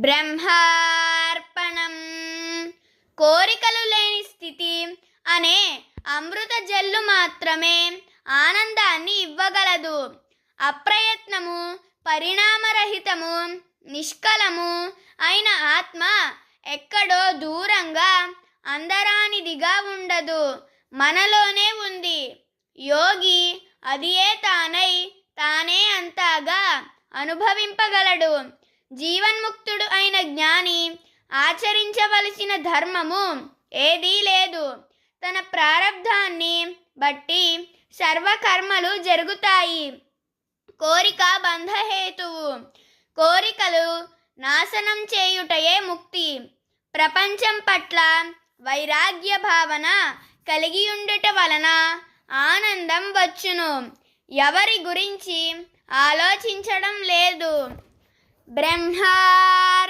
బ్రహ్మార్పణం. కోరికలు లేని స్థితి అనే అమృత జల్లు మాత్రమే ఆనందాన్ని ఇవ్వగలదు. అప్రయత్నము, పరిణామరహితము, నిష్కలము అయిన ఆత్మ ఎక్కడో దూరంగా అందరానిదిగా ఉండదు, మనలోనే ఉంది. యోగి అదియే తానై తానే అంతాగా అనుభవింపగలడు. జీవన్ముక్తుడు అయిన జ్ఞాని ఆచరించవలసిన ధర్మము ఏదీ లేదు. తన ప్రారబ్ధాన్ని బట్టి సర్వకర్మలు జరుగుతాయి. కోరిక బంధహేతువు. కోరికలు నాశనం చేయుటయే ముక్తి. ప్రపంచం పట్ల వైరాగ్య భావన కలిగి ఉండుట వలన ఆనందం వచ్చును. ఎవరి గురించి ఆలోచించడం లేదు. బ్రహ్మార్పణం.